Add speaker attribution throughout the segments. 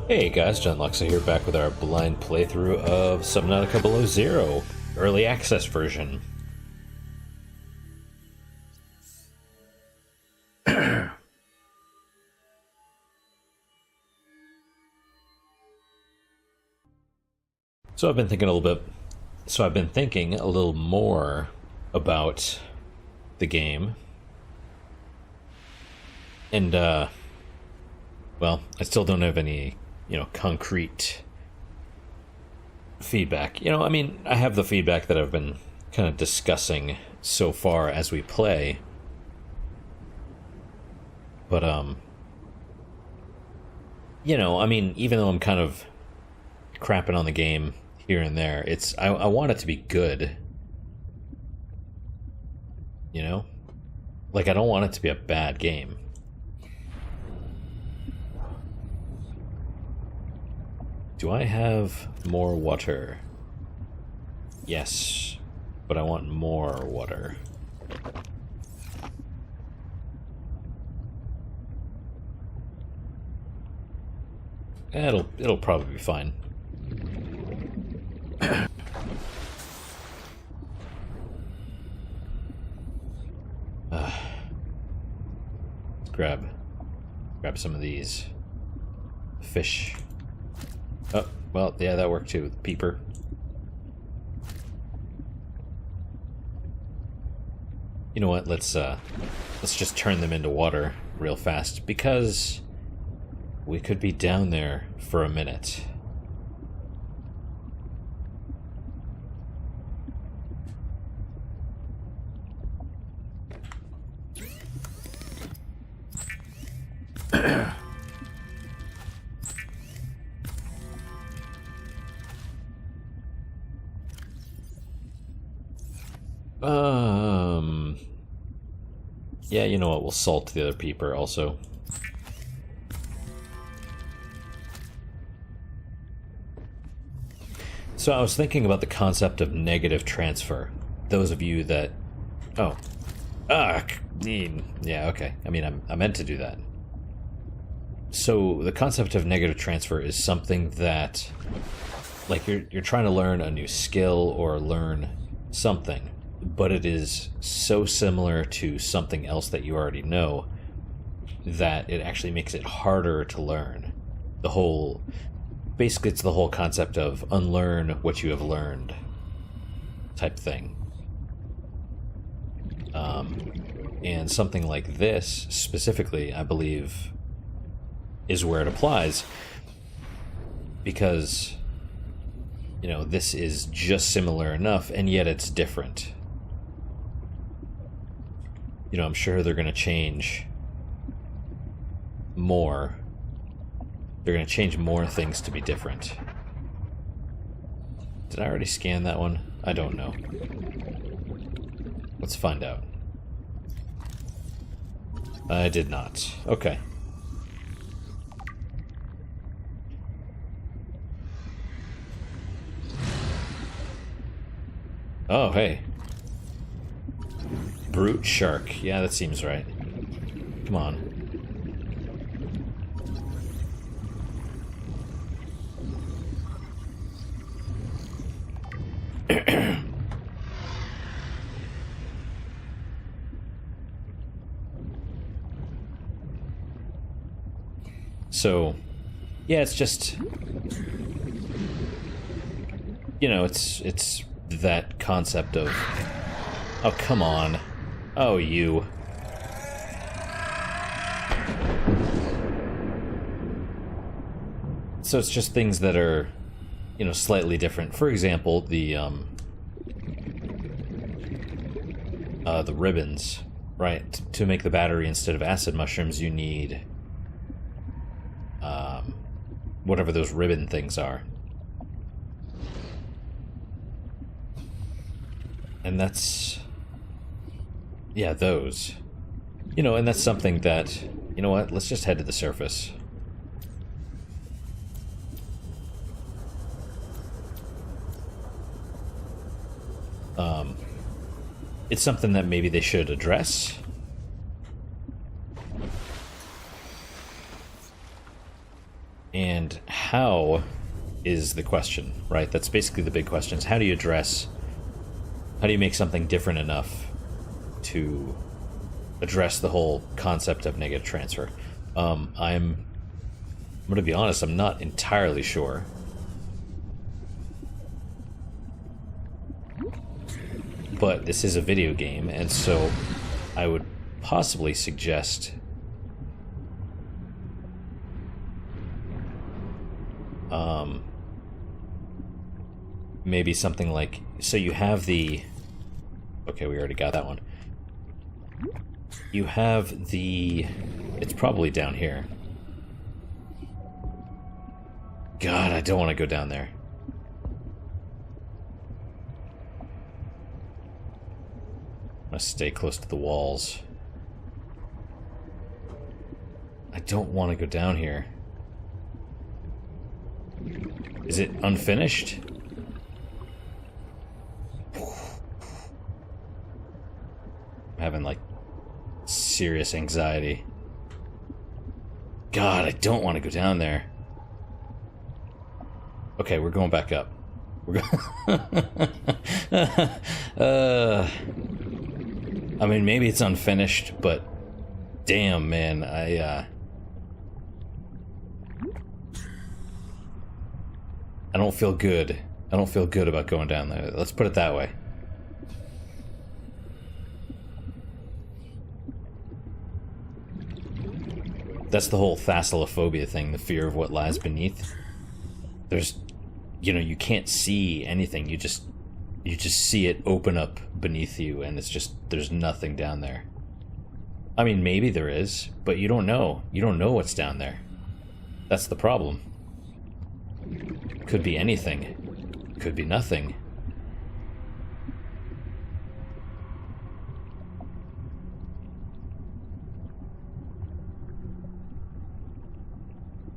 Speaker 1: Hey guys, John Luxa here, back with our blind playthrough of Subnautica Below Zero, early access version. So I've been thinking a little more about the game. And well, I still don't have any concrete feedback. I mean, I have the feedback that I've been kind of discussing so far as we play. But, I mean, even though I'm kind of crapping on the game here and there, I want it to be good. Like, I don't want it to be a bad game. Do I have more water? Yes, but I want more water. It'll probably be fine. Let's grab some of these fish. Oh, well, yeah, that worked too, with the peeper. You know what, let's just turn them into water real fast, because we could be down there for a minute. Yeah, you know what, we'll salt the other peeper also. So I was thinking about the concept of negative transfer. Those of you that... Oh. Yeah, okay. I mean, I meant to do that. So the concept of negative transfer is something that... Like, you're trying to learn a new skill or learn something, but it is so similar to something else that you already know that it actually makes it harder to learn. Basically, it's the whole concept of unlearn what you have learned type thing. And something like this, specifically, I believe, is where it applies. Because, this is just similar enough, and yet it's different. I'm sure they're going to change more. They're going to change more things to be different. Did I already scan that one? I don't know. Let's find out. I did not. Okay. Oh, hey. Brute shark. Yeah, that seems right. Come on. So, yeah, it's just... it's that concept of... Oh, come on. Oh, you. So it's just things that are, slightly different. For example, the ribbons, right? To make the battery instead of acid mushrooms, you need whatever those ribbon things are. And that's... Yeah, those. And that's something that... You know what? Let's just head to the surface. It's something that maybe they should address. And how is the question, right? That's basically the big question. Is how do you make something different enough to address the whole concept of negative transfer? I'm going to be honest, I'm not entirely sure. But this is a video game, and so I would possibly suggest maybe something like, so you have the, okay, we already got that one. You have the, it's probably down here. God, I don't want to go down there. I'm gonna stay close to the walls. I don't want to go down here. Is it unfinished? I'm having, like, serious anxiety. God, I don't want to go down there. Okay, we're going back up. We're going... I mean, maybe it's unfinished, but... Damn, man, I don't feel good. I don't feel good about going down there. Let's put it that way. That's the whole thalassophobia thing, the fear of what lies beneath. There's, you know, you can't see anything. You just see it open up beneath you, and it's just, there's nothing down there. I mean, maybe there is, but you don't know. You don't know what's down there. That's the problem. Could be anything. Could be nothing.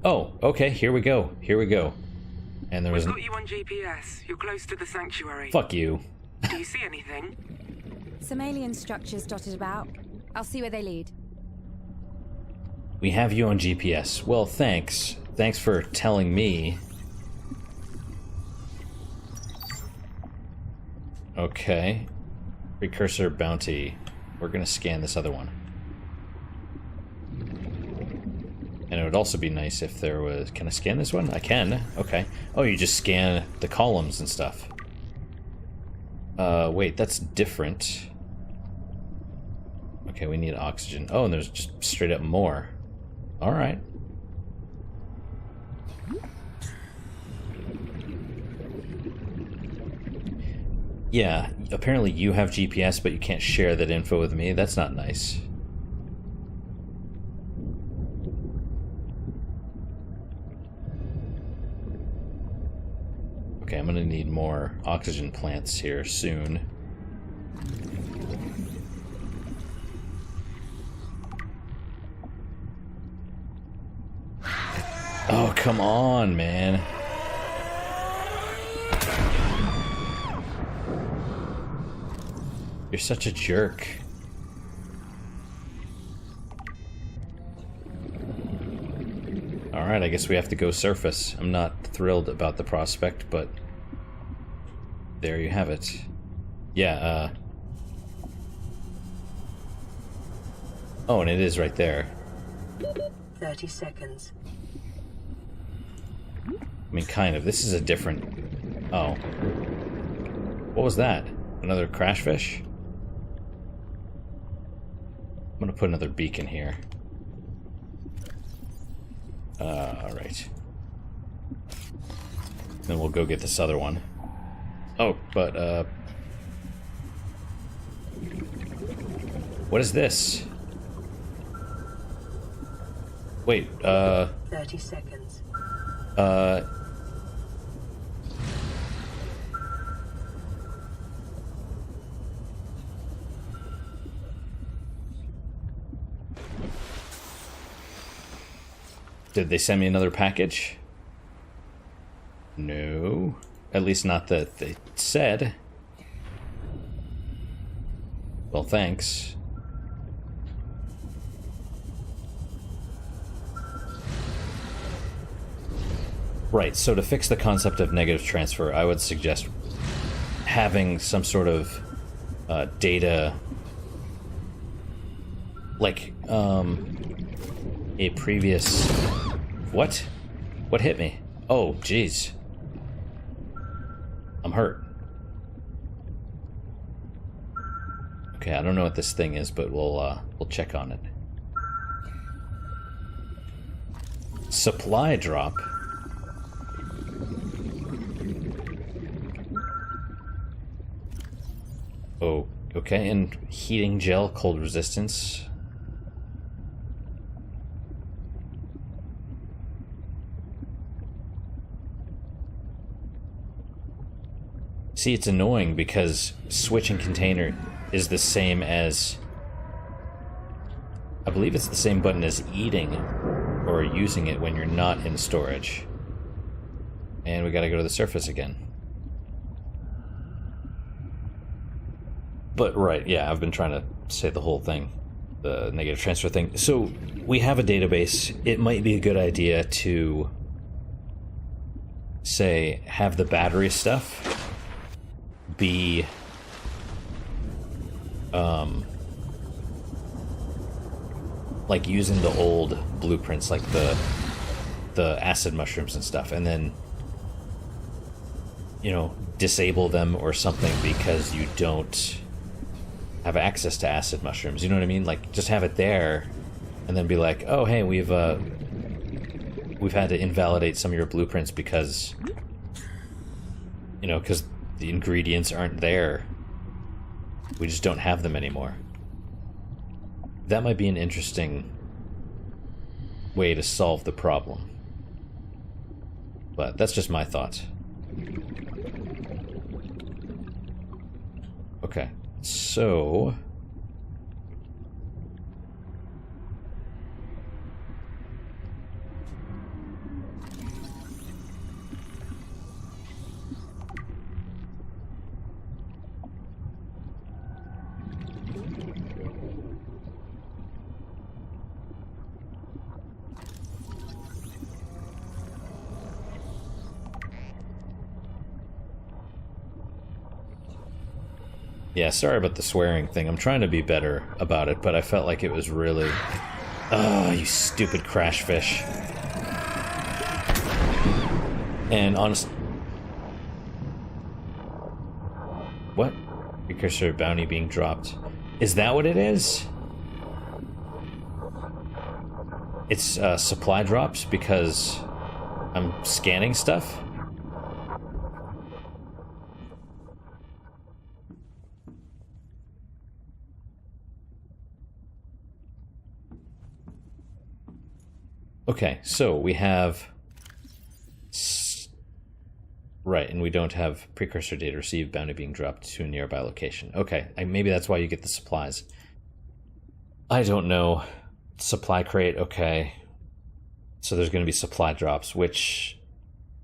Speaker 1: Oh, okay, here we go. Here we go. And there was...
Speaker 2: We've got you on GPS. You're close to the sanctuary.
Speaker 1: Fuck you.
Speaker 2: Do you see anything?
Speaker 3: Some alien structures dotted about. I'll see where they lead.
Speaker 1: We have you on GPS. Well, thanks. Thanks for telling me. Okay. Precursor bounty. We're gonna scan this other one. And it would also be nice if there was... Can I scan this one? I can. Okay. Oh, you just scan the columns and stuff. Wait, that's different. Okay, we need oxygen. Oh, and there's just straight up more. Alright. Yeah, apparently you have GPS, but you can't share that info with me. That's not nice. Okay, I'm gonna need more oxygen plants here soon. Oh, come on, man. You're such a jerk. Alright, I guess we have to go surface. I'm not thrilled about the prospect, but there you have it. Yeah, oh, and it is right there.
Speaker 2: 30 seconds.
Speaker 1: I mean, kind of. This is a different... Oh. What was that? Another crash fish? I'm gonna put another beacon here. Alright. Then we'll go get this other one. Oh, but, what is this? Wait,
Speaker 2: 30 seconds.
Speaker 1: Did they send me another package? No. At least not that they said. Well, thanks. Right, so to fix the concept of negative transfer, I would suggest having some sort of data, like a previous... What? What hit me? Oh, jeez. I'm hurt. Okay, I don't know what this thing is, but we'll check on it. Supply drop. Oh, okay, and heating gel, cold resistance. See, it's annoying because switching container is the same as... I believe it's the same button as eating or using it when you're not in storage. And we gotta go to the surface again. But, right, yeah, I've been trying to say the whole thing. The negative transfer thing. So, we have a database. It might be a good idea to, say, have the battery stuff be like using the old blueprints, like the acid mushrooms and stuff, and then, you know, disable them or something because you don't have access to acid mushrooms. You know what I mean? Like, just have it there and then be like, oh hey, we've had to invalidate some of your blueprints because, you know, because the ingredients aren't there. We just don't have them anymore. That might be an interesting way to solve the problem. But that's just my thoughts. Okay, so... yeah, sorry about the swearing thing. I'm trying to be better about it, but I felt like it was really... Oh, you stupid crash fish. And honest... What? Precursor bounty being dropped. Is that what it is? It's supply drops because I'm scanning stuff? Okay, so we have... Right, and we don't have precursor data received, bounty being dropped to a nearby location. Okay, maybe that's why you get the supplies. I don't know. Supply crate, okay. So there's going to be supply drops, which...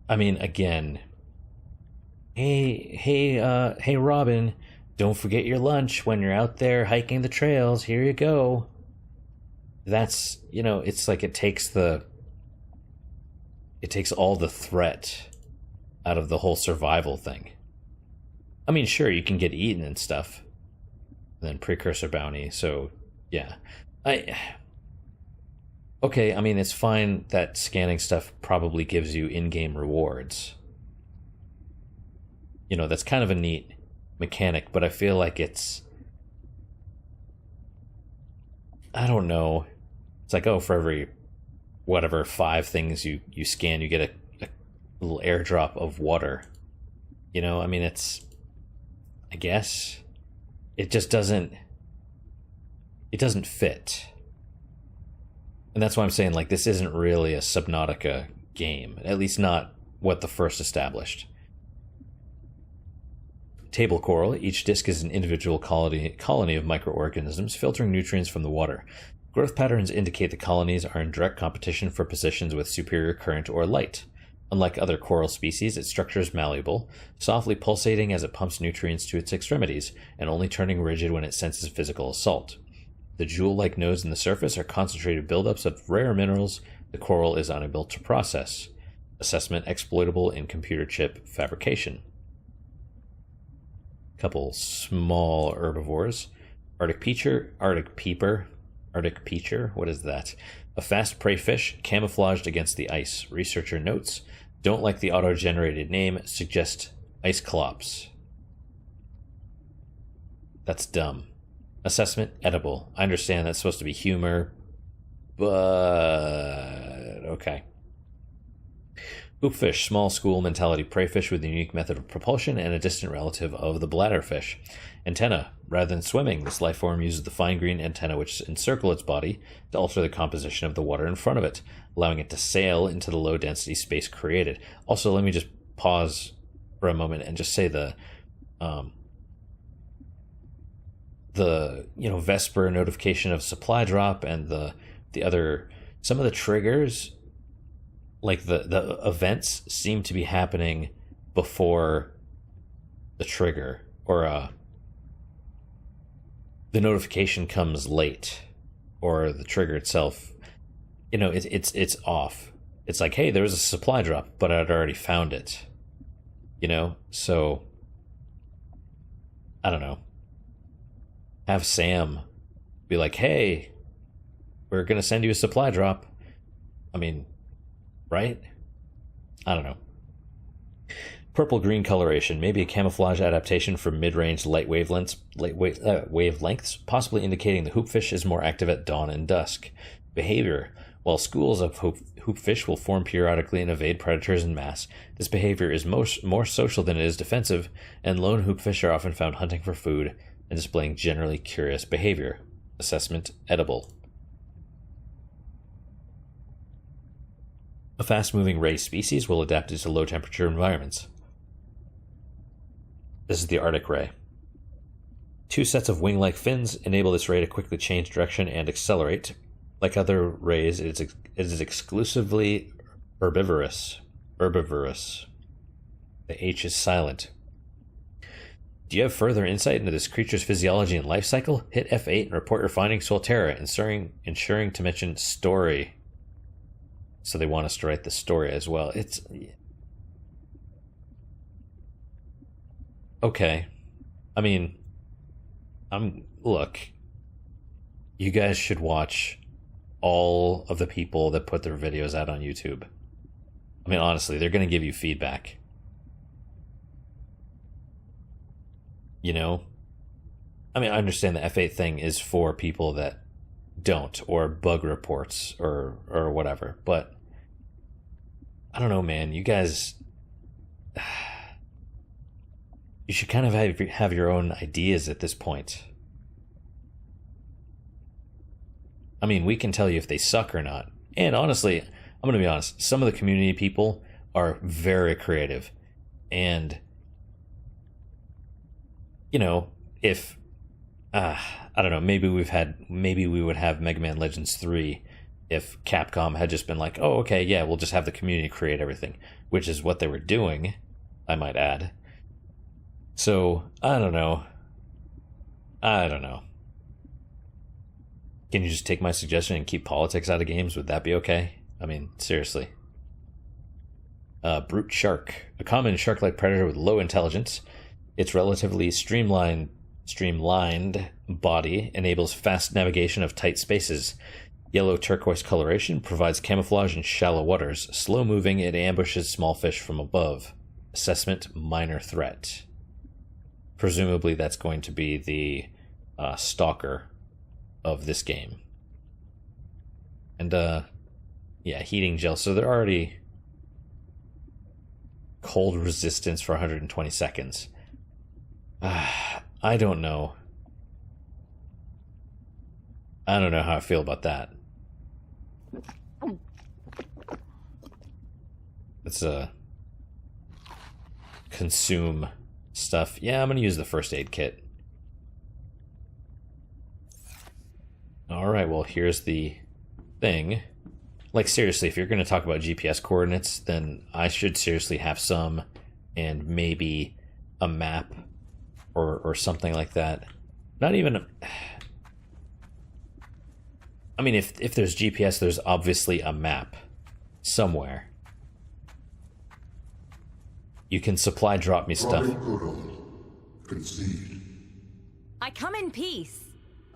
Speaker 1: I mean, again... Hey, Robin, don't forget your lunch when you're out there hiking the trails. Here you go. That's, you know, it's like it takes all the threat out of the whole survival thing. I mean, sure, you can get eaten and stuff. And then precursor bounty, so, yeah. Okay, I mean, it's fine that scanning stuff probably gives you in-game rewards. You know, that's kind of a neat mechanic, but I feel like it's... I don't know. It's like, oh, for every, whatever, 5 things you scan, you get a little airdrop of water. You know, I mean, it's... I guess... It just doesn't... It doesn't fit. And that's why I'm saying, like, this isn't really a Subnautica game. At least not what the first established. Table coral. Each disc is an individual colony of microorganisms filtering nutrients from the water. Growth patterns indicate the colonies are in direct competition for positions with superior current or light. Unlike other coral species, its structure is malleable, softly pulsating as it pumps nutrients to its extremities, and only turning rigid when it senses physical assault. The jewel-like nodes in the surface are concentrated buildups of rare minerals the coral is unable to process. Assessment exploitable in computer chip fabrication. Couple small herbivores. Arctic peacher, what is that? A fast prey fish camouflaged against the ice. Researcher notes, don't like the auto-generated name, suggest ice clops. That's dumb. Assessment edible. I understand that's supposed to be humor, but okay. Hoopfish, small school mentality prey fish with a unique method of propulsion and a distant relative of the bladderfish. Antenna. Rather than swimming, this life form uses the fine green antenna which encircle its body to alter the composition of the water in front of it, allowing it to sail into the low density space created. Also, let me just pause for a moment and just say the Vesper notification of supply drop and the other, some of the triggers, like the events seem to be happening before the trigger, or the notification comes late, or the trigger itself, it's off. It's like, hey, there was a supply drop, but I'd already found it, so I don't know. Have Sam be like, hey, we're gonna send you a supply drop. I mean, right? I don't know. Purple-green coloration, maybe a camouflage adaptation for mid-range light wavelengths, possibly indicating the hoopfish is more active at dawn and dusk. Behavior. While schools of hoopfish will form periodically and evade predators en masse, this behavior is more social than it is defensive, and lone hoopfish are often found hunting for food and displaying generally curious behavior. Assessment edible. A fast-moving ray species will adapt to low-temperature environments. This is the Arctic ray. 2 sets of wing-like fins enable this ray to quickly change direction and accelerate. Like other rays, it is exclusively herbivorous. The H is silent. Do you have further insight into this creature's physiology and life cycle? Hit F8 and report your findings to Alterra, ensuring to mention story. So they want us to write the story as well. It's okay. I mean, look, you guys should watch all of the people that put their videos out on YouTube. I mean, honestly, they're going to give you feedback. I mean, I understand the F8 thing is for people that don't, or bug reports, or whatever, but I don't know, man. You guys, you should kind of have your own ideas at this point. I mean, we can tell you if they suck or not. And honestly, I'm going to be honest, some of the community people are very creative. And, if, I don't know, maybe we would have Mega Man Legends 3 if Capcom had just been like, oh, okay, yeah, we'll just have the community create everything, which is what they were doing, I might add. So, I don't know. Can you just take my suggestion and keep politics out of games? Would that be okay? I mean, seriously. Brute shark. A common shark-like predator with low intelligence. Its relatively streamlined body enables fast navigation of tight spaces. Yellow turquoise coloration provides camouflage in shallow waters. Slow moving, it ambushes small fish from above. Assessment, minor threat. Presumably that's going to be the stalker of this game. And yeah, heating gel. So they're already cold resistance for 120 seconds. I don't know. I don't know how I feel about that. Let's consume stuff. Yeah, I'm gonna use the first aid kit. Alright, well, here's the thing. Like, seriously, if you're gonna talk about GPS coordinates, then I should seriously have some, and maybe a map or something like that. Not even I mean, if there's GPS, there's obviously a map somewhere. You can supply drop me stuff.
Speaker 4: Dropping protocol. Concede.
Speaker 3: I come in peace.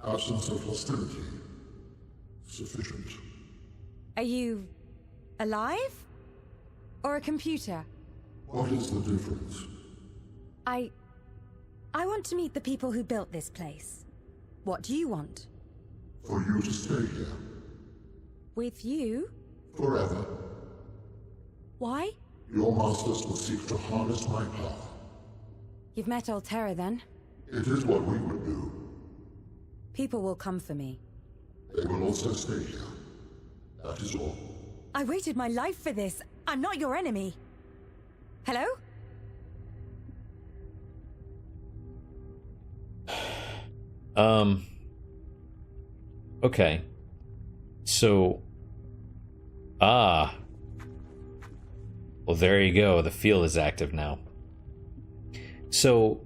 Speaker 4: Absence of hostility. Sufficient.
Speaker 3: Are you alive? Or a computer?
Speaker 4: What is the difference?
Speaker 3: I want to meet the people who built this place. What do you want?
Speaker 4: For you to stay here.
Speaker 3: With you?
Speaker 4: Forever.
Speaker 3: Why?
Speaker 4: Your masters will seek to harness my power.
Speaker 3: You've met Altera then?
Speaker 4: It is what we would do.
Speaker 3: People will come for me.
Speaker 4: They will also stay here. That is all.
Speaker 3: I waited my life for this. I'm not your enemy. Hello?
Speaker 1: Okay. So... Well, there you go. The field is active now. So,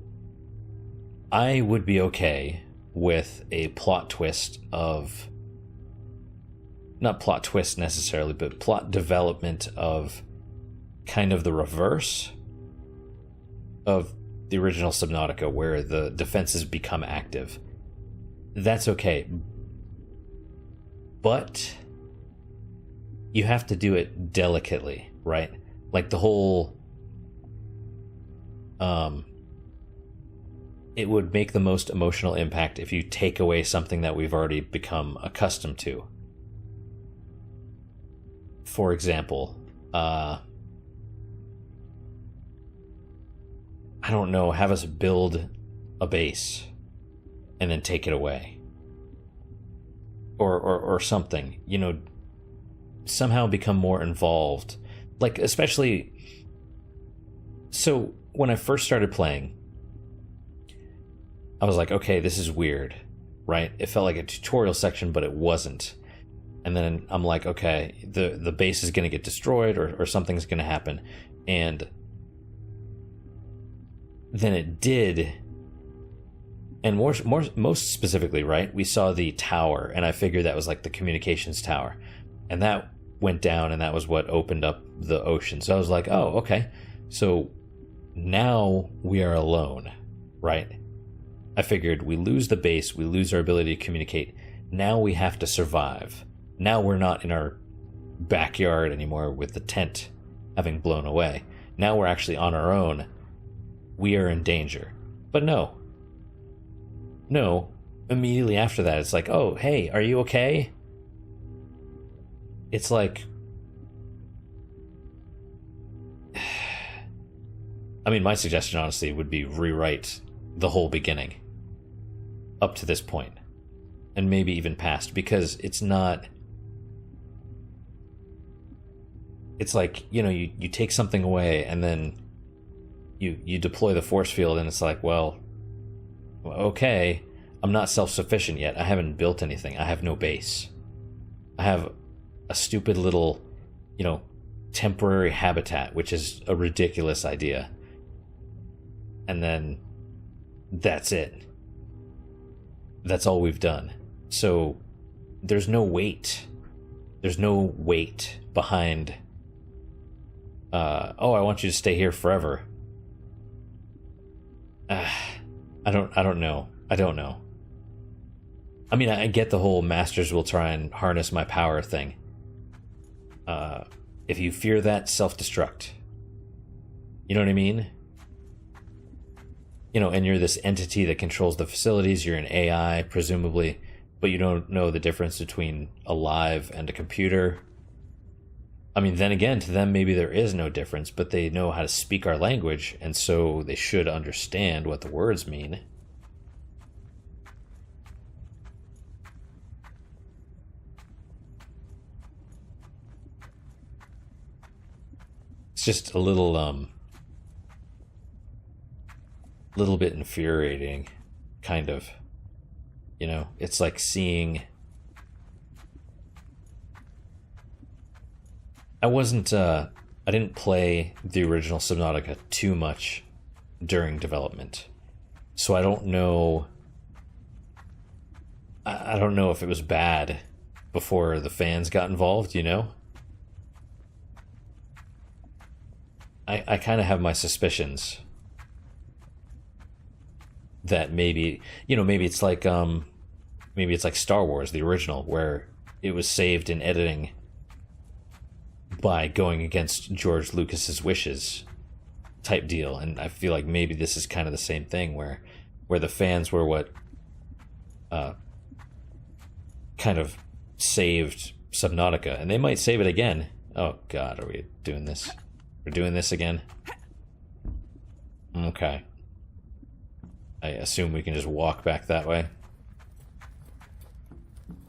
Speaker 1: I would be okay with a plot twist of... Not plot twist necessarily, but plot development of kind of the reverse of the original Subnautica, where the defenses become active. That's okay. But you have to do it delicately, right? Like the whole... it would make the most emotional impact if you take away something that we've already become accustomed to. For example, I don't know, have us build a base and then take it away. Or something, you know, somehow become more involved. Like, especially... So, when I first started playing, I was like, okay, this is weird, right? It felt like a tutorial section, but it wasn't. And then I'm like, okay, the base is going to get destroyed or something's going to happen. And then it did. And most specifically, right, we saw the tower, and I figured that was like the communications tower. And that went down, and that was what opened up the ocean. So I was like, oh, okay. So now we are alone, right? I figured we lose the base, we lose our ability to communicate. Now we have to survive. Now we're not in our backyard anymore with the tent having blown away. Now we're actually on our own. We are in danger. But no. No. Immediately after that, it's like, oh, hey, are you okay? It's like... I mean, my suggestion, honestly, would be rewrite the whole beginning. Up to this point. And maybe even past. Because it's not... It's like, you know, you take something away and then you deploy the force field and it's like, well, okay, I'm not self-sufficient yet. I haven't built anything. I have no base. I have a stupid little, you know, temporary habitat, which is a ridiculous idea. And then that's it. That's all we've done. So there's no weight. There's no weight behind... oh, I want you to stay here forever. I don't know. I don't know. I mean, I get the whole masters will try and harness my power thing. If you fear that, self-destruct. You know what I mean? You know, and you're this entity that controls the facilities, you're an AI, presumably, but you don't know the difference between alive and a computer. I mean, then again, to them, maybe there is no difference, but they know how to speak our language, and so they should understand what the words mean. It's just a little bit infuriating, kind of. You know, it's like seeing... I didn't play the original Subnautica too much during development. So I don't know... I don't know if it was bad before the fans got involved, you know? I kind of have my suspicions that maybe, maybe it's like Star Wars, the original, where it was saved in editing by going against George Lucas's wishes type deal. And I feel like maybe this is kind of the same thing where the fans were what kind of saved Subnautica, and they might save it again. Oh god, are we doing this? We're doing this again? Okay. I assume we can just walk back that way.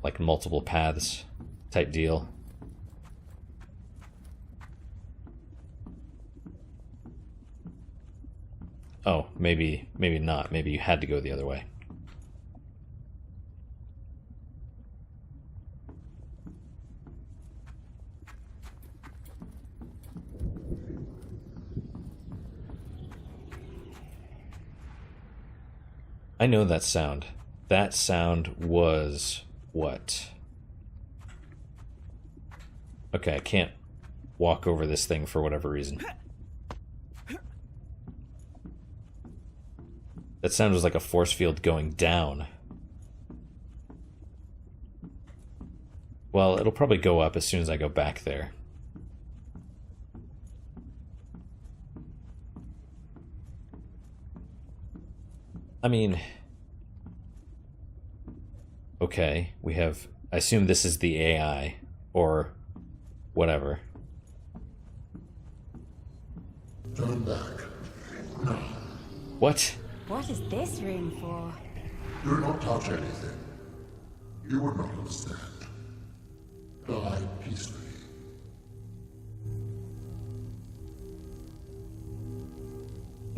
Speaker 1: Like multiple paths type deal. Oh, maybe not. Maybe you had to go the other way. I know that sound. That sound was what? Okay, I can't walk over this thing for whatever reason. That sound was like a force field going down. Well, it'll probably go up as soon as I go back there. I mean, okay, we have, I assume this is the AI, or whatever.
Speaker 4: Turn back. No.
Speaker 1: What?
Speaker 3: What is this room for?
Speaker 4: Do not touch anything. You would not understand. Die peacefully.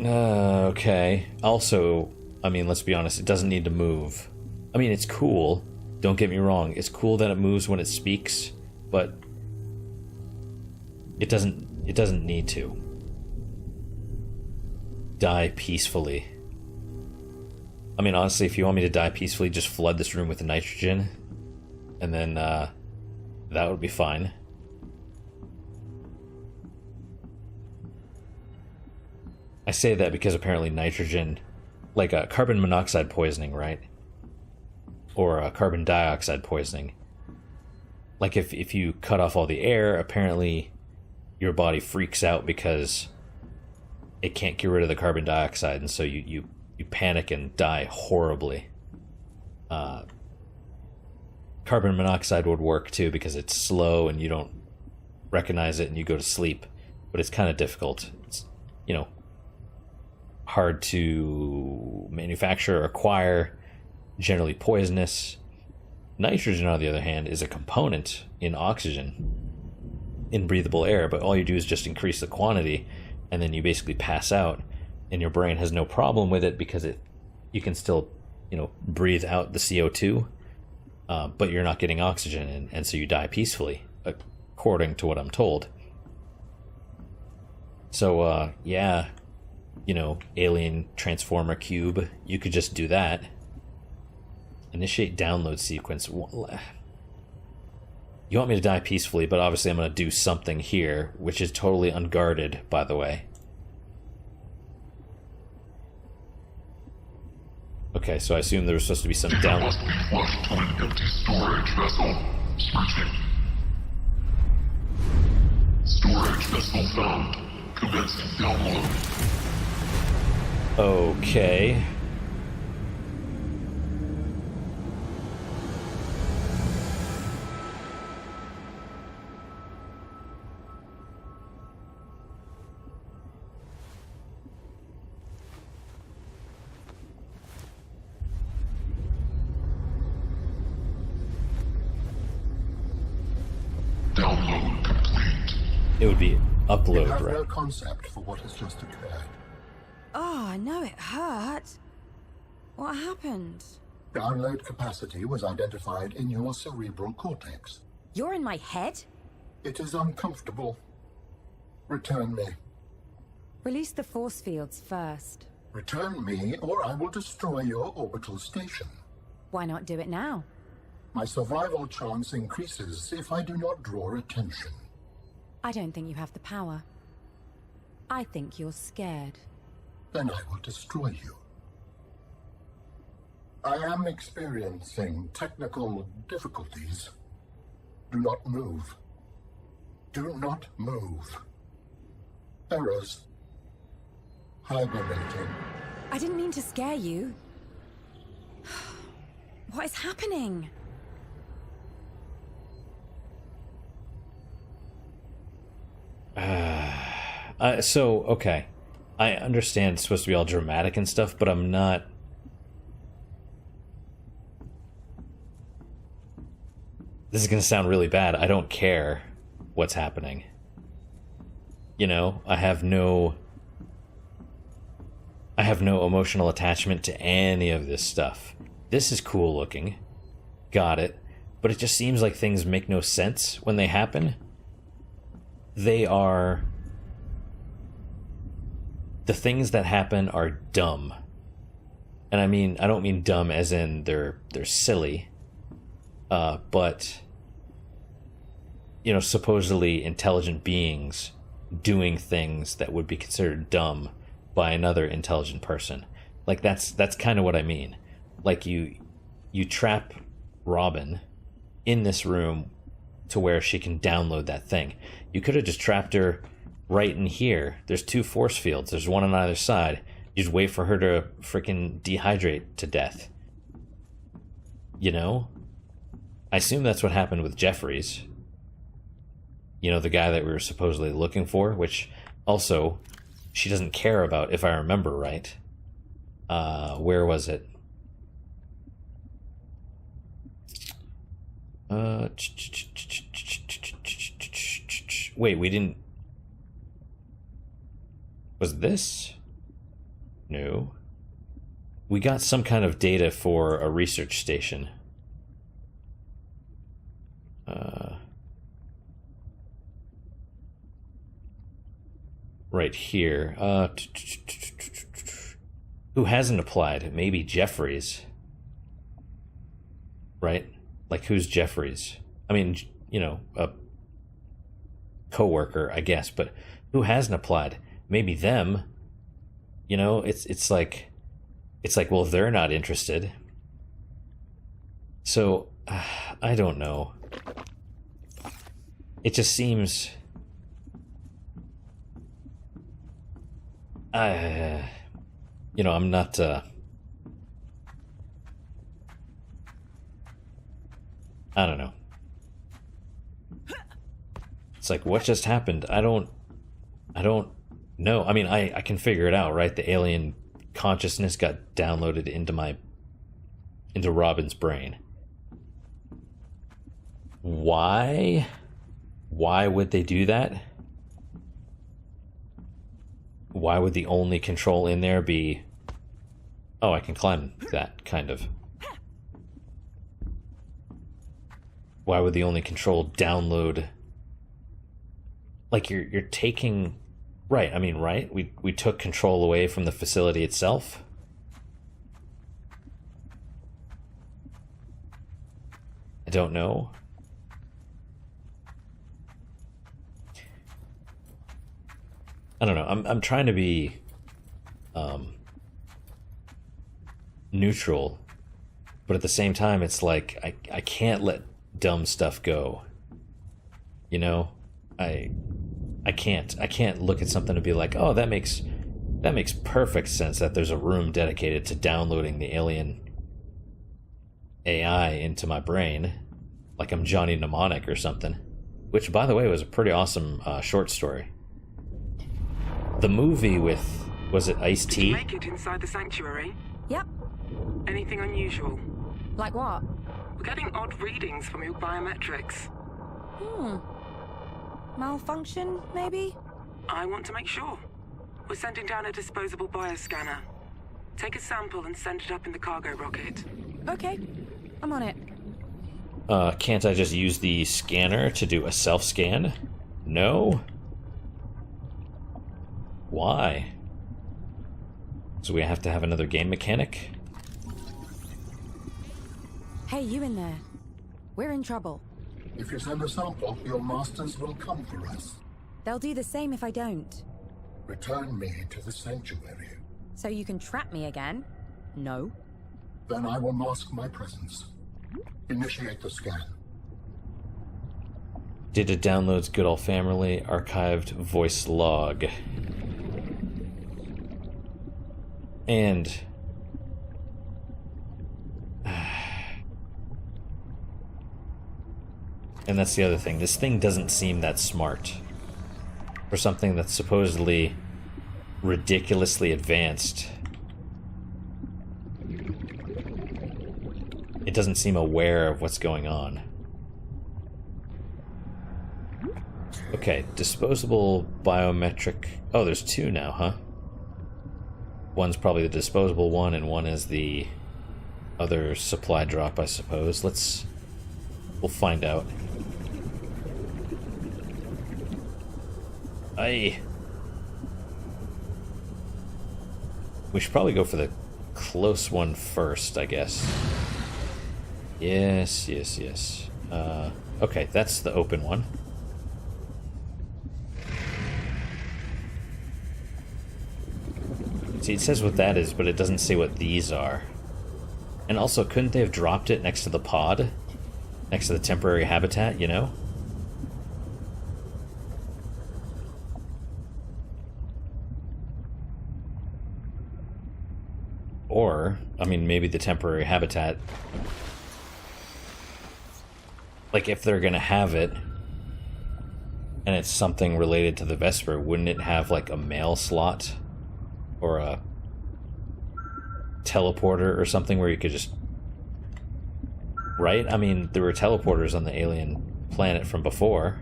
Speaker 1: Okay. Also, I mean, let's be honest, it doesn't need to move. I mean, it's cool. Don't get me wrong. It's cool that it moves when it speaks, but it doesn't need to. Die peacefully. I mean, honestly, if you want me to die peacefully, just flood this room with nitrogen, and then that would be fine. I say that because apparently nitrogen, like carbon monoxide poisoning, right? Or carbon dioxide poisoning. Like if you cut off all the air, apparently your body freaks out because it can't get rid of the carbon dioxide, and so you panic and die horribly. Carbon monoxide would work too because it's slow and you don't recognize it and you go to sleep, but it's kind of difficult. It's, hard to manufacture or acquire, generally poisonous. Nitrogen, on the other hand, is a component in oxygen, in breathable air, but all you do is just increase the quantity, and then you basically pass out, and your brain has no problem with it because you can still, breathe out the CO2, but you're not getting oxygen, and so you die peacefully, according to what I'm told. So, yeah, alien transformer cube, you could just do that. Initiate download sequence. You want me to die peacefully, but obviously I'm going to do something here, which is totally unguarded, by the way. Okay, so I assume there was supposed to be some download.
Speaker 4: Flushed on an empty storage vessel. Searching. Storage vessel found. Commencing download.
Speaker 1: Okay.
Speaker 4: Download complete.
Speaker 1: It would be
Speaker 4: You
Speaker 1: upload,
Speaker 4: have no
Speaker 1: right?
Speaker 4: concept for what has just occurred.
Speaker 3: Oh, I know it hurt. What happened?
Speaker 4: Download capacity was identified in your cerebral cortex.
Speaker 3: You're in my head?
Speaker 4: It is uncomfortable. Return me.
Speaker 3: Release the force fields first.
Speaker 4: Return me, or I will destroy your orbital station.
Speaker 3: Why not do it now?
Speaker 4: My survival chance increases if I do not draw attention.
Speaker 3: I don't think you have the power. I think you're scared.
Speaker 4: Then I will destroy you. I am experiencing technical difficulties. Do not move. Do not move. Errors. Hibernating.
Speaker 3: I didn't mean to scare you. What is happening?
Speaker 1: Okay. I understand it's supposed to be all dramatic and stuff, but I'm not... This is going to sound really bad. I don't care what's happening. You know, I have no emotional attachment to any of this stuff. This is cool looking. Got it. But it just seems like things make no sense when they happen. The things that happen are dumb. And I don't mean dumb as in they're silly. But, you know, supposedly intelligent beings doing things that would be considered dumb by another intelligent person. Like, that's kind of what I mean. Like, you trap Robin in this room to where she can download that thing. You could have just trapped her right in here. There's 2 force fields. There's one on either side. You just wait for her to freaking dehydrate to death. You know? I assume that's what happened with Jeffries. You know, the guy that we were supposedly looking for, which also she doesn't care about, if I remember right. Where was it? Wait, we didn't... Was this? No. We got some kind of data for a research station. Right here. Who hasn't applied? Maybe Jeffries. Right? Like, who's Jeffries? I mean, you know, a coworker, I guess, but who hasn't applied? Maybe them. You know, it's like, well, they're not interested. So, I don't know. It just seems... you know, I'm not, I don't know. It's like, what just happened? I don't know. I mean, I can figure it out, right? The alien consciousness got downloaded into Robin's brain. Why? Why would they do that? Why would the only control in there be... Oh, I can climb that, kind of. Why would the only control download... Like, you're taking... Right, I mean, right? We took control away from the facility itself? I don't know. I don't know. I'm trying to be neutral, but at the same time, it's like I can't let dumb stuff go. You know, I can't look at something and be like, oh, that makes perfect sense that there's a room dedicated to downloading the alien AI into my brain, like I'm Johnny Mnemonic or something. Which, by the way, was a pretty awesome short story. The movie with, was it Ice-T?
Speaker 2: Did you make it inside the sanctuary?
Speaker 3: Yep.
Speaker 2: Anything unusual?
Speaker 3: Like what?
Speaker 2: We're getting odd readings from your biometrics.
Speaker 3: Malfunction, maybe?
Speaker 2: I want to make sure. We're sending down a disposable bioscanner. Take a sample and send it up in the cargo rocket.
Speaker 3: Okay, I'm on it.
Speaker 1: Can't I just use the scanner to do a self-scan? No? Why? So we have to have another game mechanic?
Speaker 3: Hey, you in there. We're in trouble.
Speaker 4: If you send a sample, your masters will come for us.
Speaker 3: They'll do the same if I don't.
Speaker 4: Return me to the sanctuary.
Speaker 3: So you can trap me again? No.
Speaker 4: Then I will mask my presence. Initiate the scan.
Speaker 1: Data downloads good old family archived voice log. And that's the other thing. This thing doesn't seem that smart. For something that's supposedly ridiculously advanced. It doesn't seem aware of what's going on. Okay, disposable biometric... Oh, there's two now, huh? One's probably the disposable one, and one is the other supply drop, I suppose. We'll find out. Aye. We should probably go for the close one first, I guess. Yes. Okay, that's the open one. See, it says what that is, but it doesn't say what these are. And also, couldn't they have dropped it next to the pod? Next to the temporary habitat, you know? Or, I mean, maybe the temporary habitat... Like, if they're gonna have it, and it's something related to the Vesper, wouldn't it have, like, a mail slot? Or a teleporter or something where you could just... Right? I mean, there were teleporters on the alien planet from before.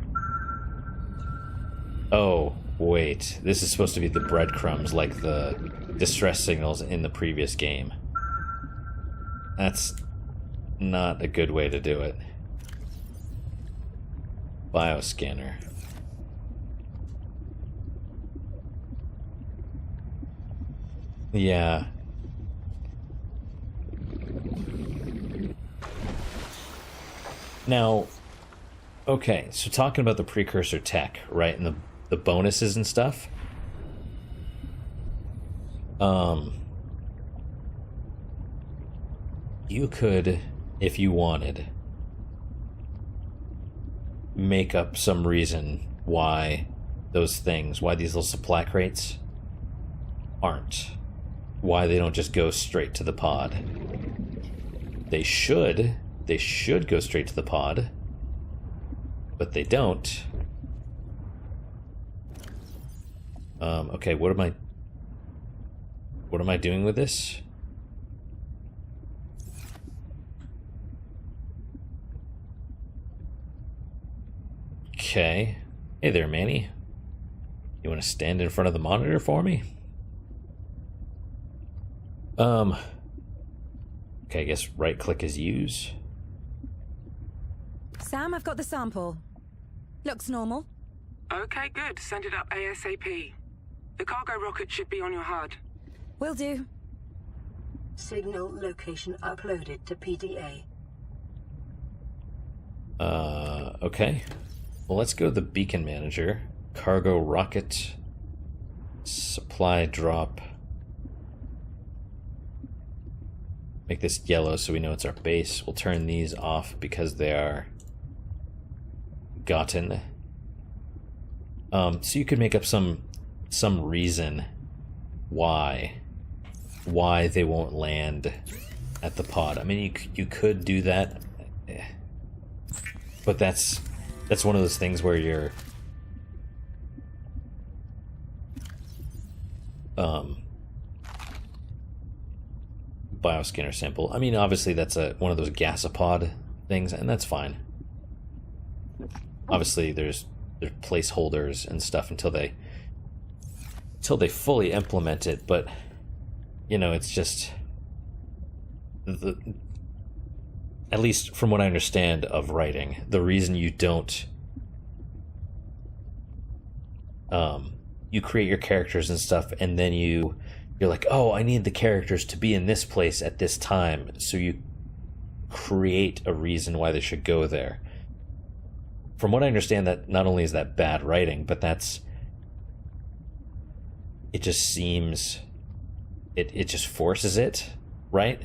Speaker 1: Oh, wait. This is supposed to be the breadcrumbs, like the distress signals in the previous game. That's not a good way to do it. Bioscanner. Yeah. Now, okay, so talking about the precursor tech, right, and the bonuses and stuff. You could, if you wanted, make up some reason why those things, why these little supply crates aren't. Why they don't just go straight to the pod. They should go straight to the pod, but they don't. Okay, what am I doing with this? Okay. Hey there, Manny. You want to stand in front of the monitor for me? Okay, I guess right-click is use.
Speaker 3: Sam, I've got the sample. Looks normal.
Speaker 2: Okay, good. Send it up ASAP. The cargo rocket should be on your HUD.
Speaker 3: Will do.
Speaker 5: Signal location uploaded to PDA.
Speaker 1: Okay. Well, let's go to the beacon manager. Cargo rocket. Supply drop. Make this yellow so we know it's our base. We'll turn these off because they are gotten. So you could make up some reason why they won't land at the pod. I mean, you could do that, but that's one of those things where you're bioscanner sample. I mean, obviously that's one of those gasopod things, and that's fine. Obviously, there's placeholders and stuff until they fully implement it, but you know, it's just at least from what I understand of writing, the reason you don't you create your characters and stuff, and then you're like, oh, I need the characters to be in this place at this time, so you create a reason why they should go there. From what I understand, that not only is that bad writing, but that's it just seems it just forces it, right?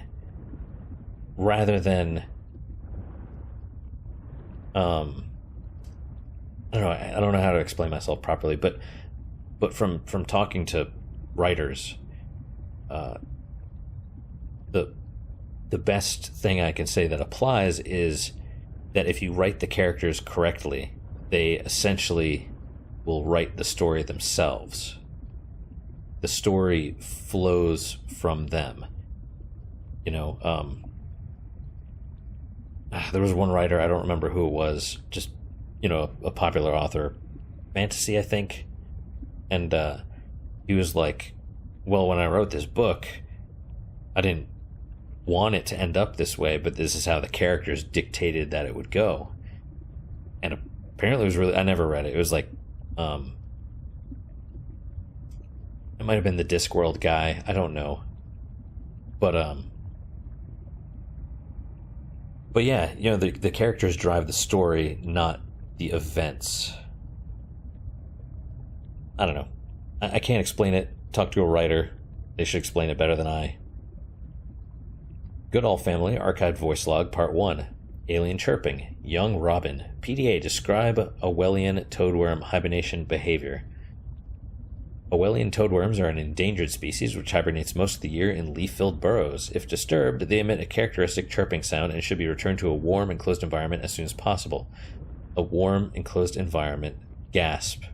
Speaker 1: Rather than I don't know how to explain myself properly, but from talking to writers, the best thing I can say that applies is that if you write the characters correctly, they essentially will write the story themselves. The story flows from them. You know, there was one writer, I don't remember who it was, just, you know, a popular author, fantasy, I think. And he was like, well, when I wrote this book, I didn't want it to end up this way, but this is how the characters dictated that it would go. And apparently it was really, I never read it. It was like, it might have been the Discworld guy, I don't know. But yeah, you know, the characters drive the story, not the events. I don't know. I can't explain it. Talk to a writer. They should explain it better than I. Good All Family, Archived Voice Log, Part 1. Alien Chirping. Young Robin. PDA, describe Orwellian toadworm hibernation behavior. Orwellian toadworms are an endangered species which hibernates most of the year in leaf-filled burrows. If disturbed, they emit a characteristic chirping sound and should be returned to a warm, enclosed environment as soon as possible. A warm, enclosed environment. Gasp.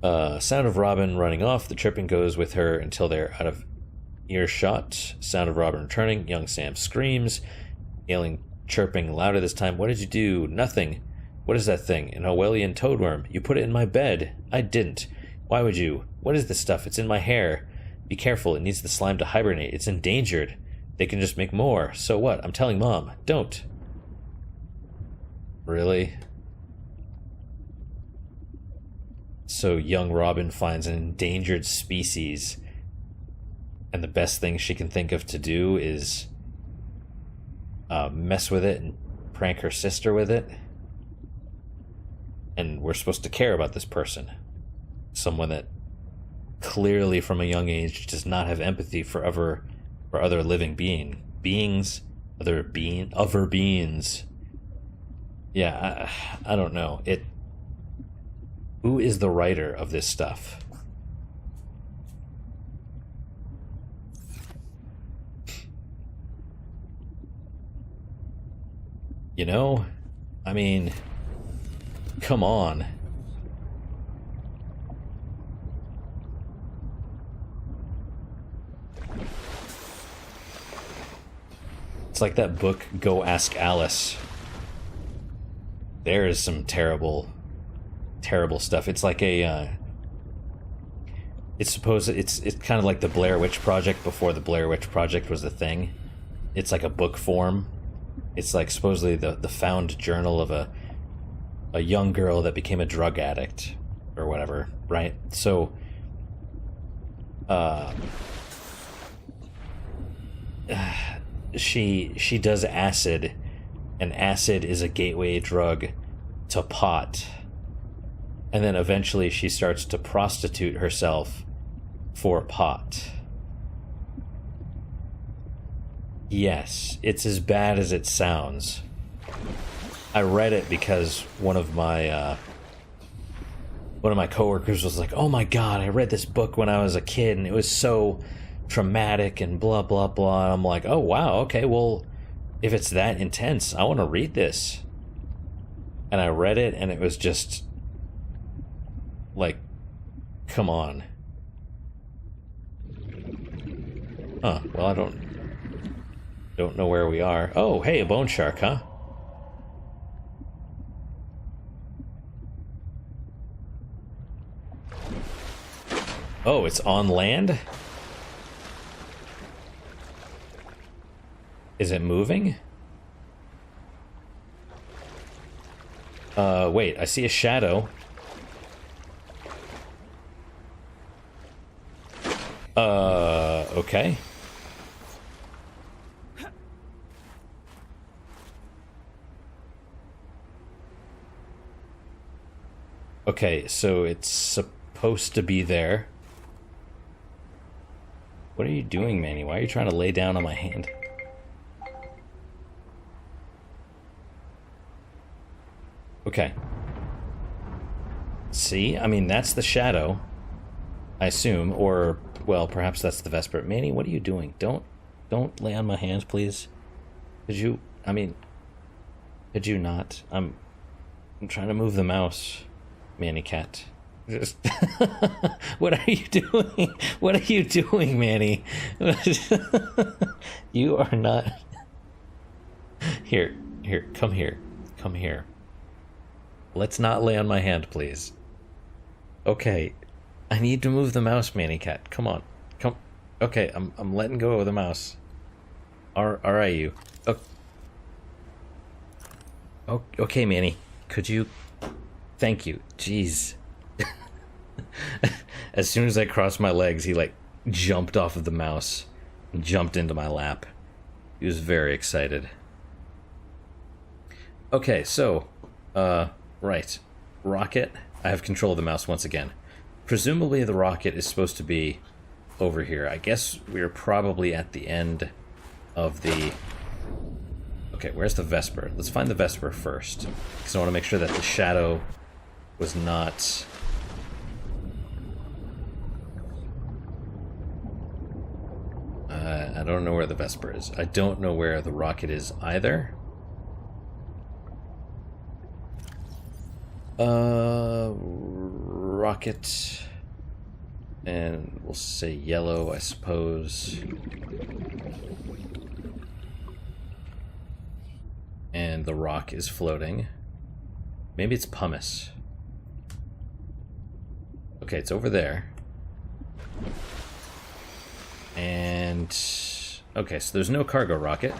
Speaker 1: Sound of Robin running off. The chirping goes with her until they're out of earshot. Sound of Robin returning. Young Sam screams. Alien chirping louder this time. What did you do? Nothing. What is that thing? An Orwellian toadworm. You put it in my bed. I didn't. Why would you? What is this stuff? It's in my hair. Be careful. It needs the slime to hibernate. It's endangered. They can just make more. So what? I'm telling Mom. Don't. Really? So young Robin finds an endangered species, and the best thing she can think of to do is mess with it and prank her sister with it. And we're supposed to care about this person. Someone that clearly from a young age does not have empathy for other living beings. Yeah, I don't know. Who is the writer of this stuff? You know, I mean, come on. It's like that book, Go Ask Alice. There is some terrible stuff. It's like it's kind of like the Blair Witch Project before the Blair Witch Project was a thing. It's like a book form. It's like supposedly the found journal of a young girl that became a drug addict or whatever, right? So she does acid, and acid is a gateway drug to pot. And then eventually she starts to prostitute herself for pot. Yes, it's as bad as it sounds. I read it because one of my coworkers was like, "Oh my god, I read this book when I was a kid and it was so traumatic and blah blah blah." And I'm like, "Oh wow, okay, well, if it's that intense, I want to read this." And I read it and it was just like, come on. Huh, well, I don't know where we are. Oh, hey, a bone shark, huh? Oh, it's on land? Is it moving? Wait, I see a shadow. Okay. Okay, so it's supposed to be there. What are you doing, Manny? Why are you trying to lay down on my hand? Okay. See? I mean, that's the shadow, I assume. Or, well, perhaps that's the Vesper. Manny, what are you doing? Don't lay on my hands, please. Could you... I mean... Could you not? I'm trying to move the mouse, Manny cat. Just what are you doing? What are you doing, Manny? You are not... Here, come here. Come here. Let's not lay on my hand, please. Okay. I need to move the mouse, Manny cat. Come on. Come. Okay, I'm letting go of the mouse. Are you? Okay, Manny. Could you... Thank you. Jeez. As soon as I crossed my legs, he, like, jumped off of the mouse and jumped into my lap. He was very excited. Okay, so, right. Rocket. I have control of the mouse once again. Presumably the rocket is supposed to be over here. I guess we're probably at the end of the... Okay, where's the Vesper? Let's find the Vesper first, because I want to make sure that the shadow was not... I don't know where the Vesper is. I don't know where the rocket is either. Rocket... And we'll say yellow, I suppose. And the rock is floating. Maybe it's pumice. Okay, it's over there. And... okay, so there's no cargo rocket.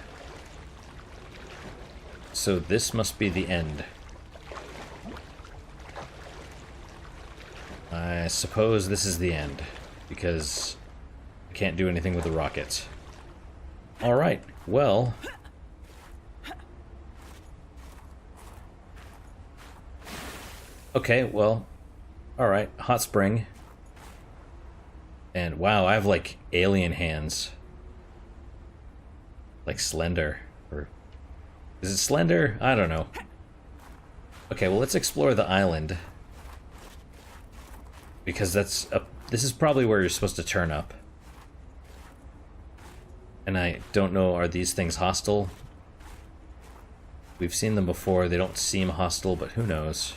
Speaker 1: So this must be the end. I suppose this is the end, because I can't do anything with the rockets. Alright, well... Okay, well... Alright, hot spring. And wow, I have like alien hands. Like Slender. Or... is it Slender? I don't know. Okay, well let's explore the island. Because that's this is probably where you're supposed to turn up. And I don't know, are these things hostile? We've seen them before, they don't seem hostile, but who knows?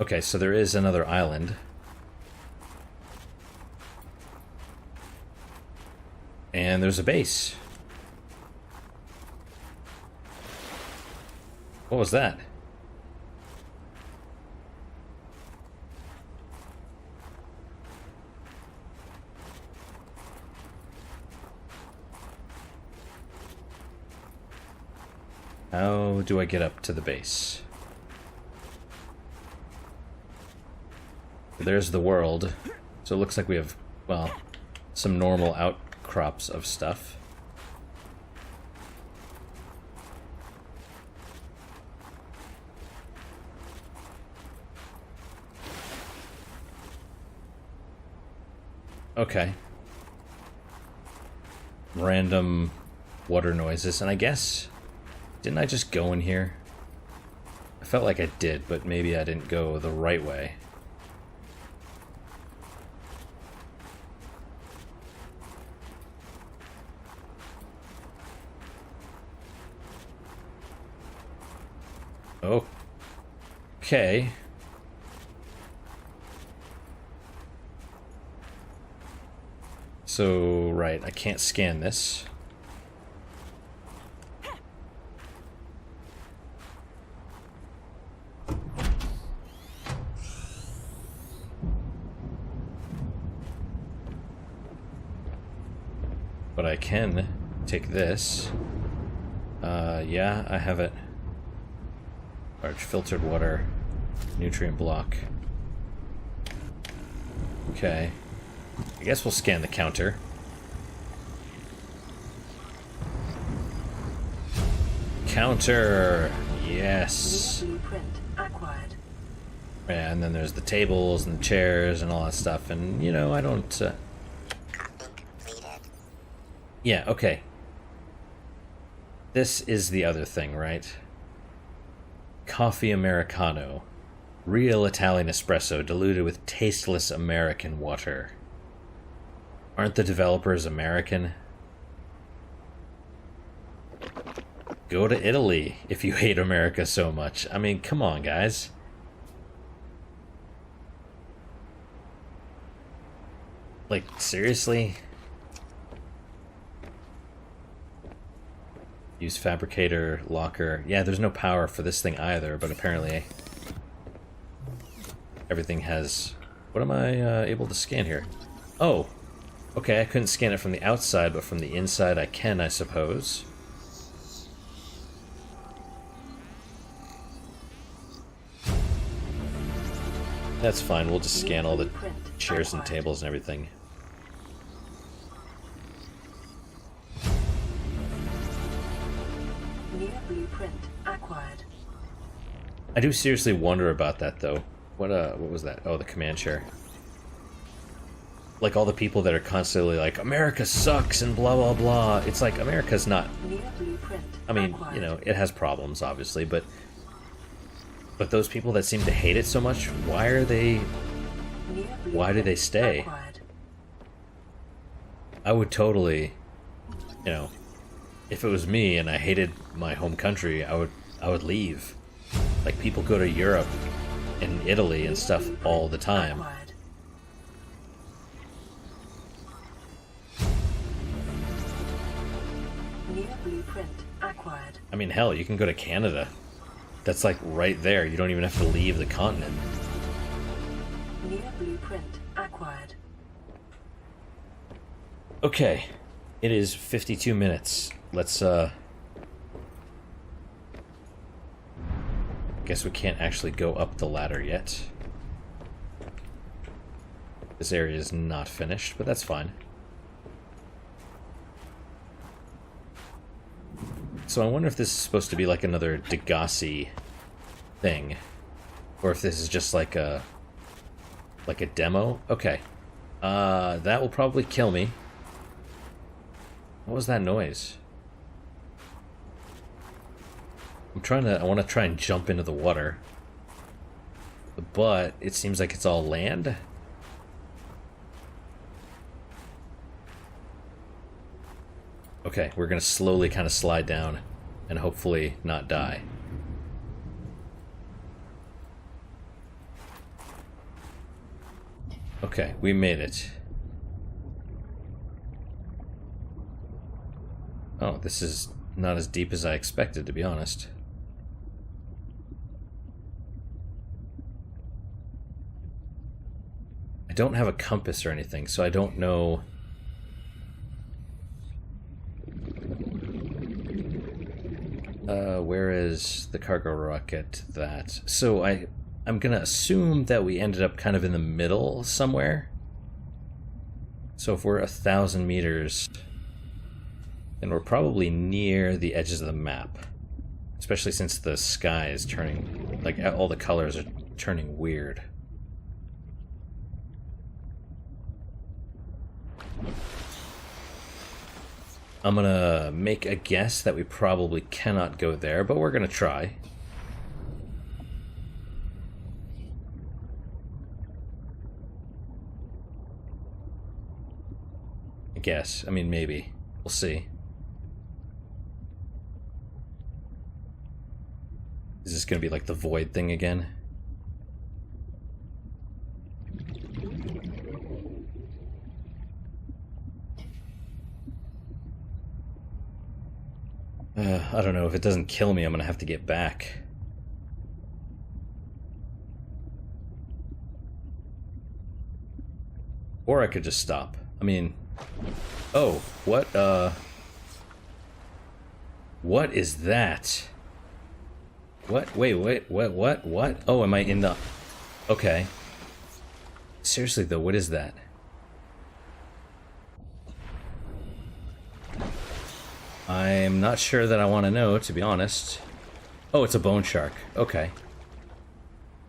Speaker 1: Okay, so there is another island. And there's a base. What was that? How do I get up to the base? There's the world. So it looks like we have, well, some normal outcrops of stuff. Okay. Random water noises, and I guess... didn't I just go in here? I felt like I did, but maybe I didn't go the right way. Okay. So, right, I can't scan this. But I can take this. Yeah, I have it. Large filtered water, nutrient block. Okay. I guess we'll scan the counter. Counter! Yes!
Speaker 5: New blueprint acquired.
Speaker 1: Yeah, and then there's the tables and the chairs and all that stuff, and, you know, I don't... Yeah, okay. This is the other thing, right? Coffee Americano. Real Italian espresso diluted with tasteless American water. Aren't the developers American? Go to Italy if you hate America so much. I mean, come on, guys. Like, seriously? Use fabricator, locker. Yeah, there's no power for this thing either, but apparently everything has... What am I able to scan here? Oh, okay, I couldn't scan it from the outside, but from the inside I can, I suppose. That's fine, we'll just scan all the chairs and tables and everything.
Speaker 5: New blueprint acquired.
Speaker 1: I do seriously wonder about that, though. What was that? Oh, the command chair. Like, all the people that are constantly like, America sucks and blah, blah, blah. It's like, America's not...
Speaker 5: New blueprint
Speaker 1: I mean,
Speaker 5: acquired.
Speaker 1: you know, it has problems, obviously, but those people that seem to hate it so much, why are they...
Speaker 5: New
Speaker 1: Why do they
Speaker 5: blueprint
Speaker 1: stay?
Speaker 5: acquired.
Speaker 1: I would totally, you know, if it was me and I hated my home country, I would leave. Like, people go to Europe and Italy and stuff all the time.
Speaker 5: Acquired. New blueprint acquired.
Speaker 1: I mean, hell, you can go to Canada. That's like right there. You don't even have to leave the continent.
Speaker 5: New blueprint acquired.
Speaker 1: Okay, it is 52 minutes. Let's, guess we can't actually go up the ladder yet. This area is not finished, but that's fine. So I wonder if this is supposed to be like another Degassi thing. Or if this is just like a demo. Okay. That will probably kill me. What was that noise? I want to try and jump into the water. But it seems like it's all land. Okay, we're gonna slowly kind of slide down and hopefully not die. Okay, we made it. Oh, this is not as deep as I expected, to be honest. I don't have a compass or anything, so I don't know... where is the cargo rocket that... So I'm gonna assume that we ended up kind of in the middle somewhere. So if we're 1,000 meters, then we're probably near the edges of the map. Especially since the sky is turning... Like, all the colors are turning weird. I'm gonna make a guess that we probably cannot go there, but we're gonna try. I guess. I mean, maybe. We'll see. Is this gonna be like the void thing again? I don't know, if it doesn't kill me, I'm gonna have to get back. Or I could just stop. I mean... Oh, what is that? What? Wait, what? Oh, am I in the... Okay. Seriously, though, what is that? I'm not sure that I want to know, to be honest. Oh, it's a bone shark. Okay.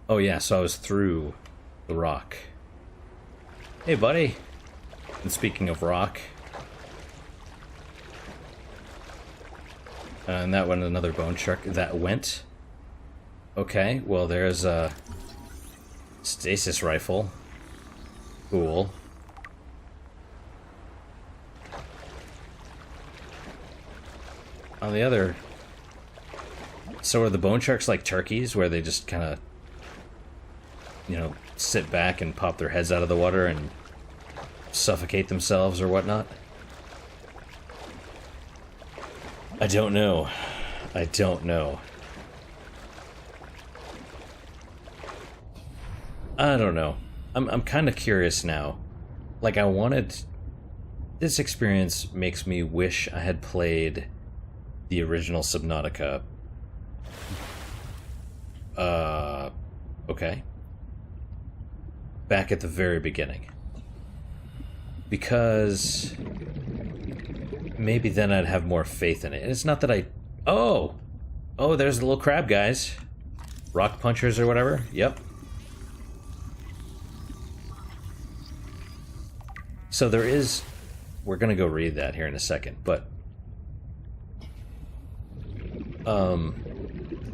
Speaker 1: Oh yeah, so I was through the rock. Hey, buddy. And speaking of rock... and that one, another bone shark. That went. Okay, well there's a... stasis rifle. Cool. On the other... so are the bone sharks like turkeys, where they just kind of, you know, sit back and pop their heads out of the water and suffocate themselves or whatnot? I don't know. I don't know. I don't know. I'm kind of curious now. Like, I wanted... this experience makes me wish I had played the original Subnautica. Okay. Back at the very beginning. Because maybe then I'd have more faith in it. And it's not that I... oh! Oh, there's the little crab guys. Rock punchers or whatever. Yep. So there is... we're gonna go read that here in a second, but...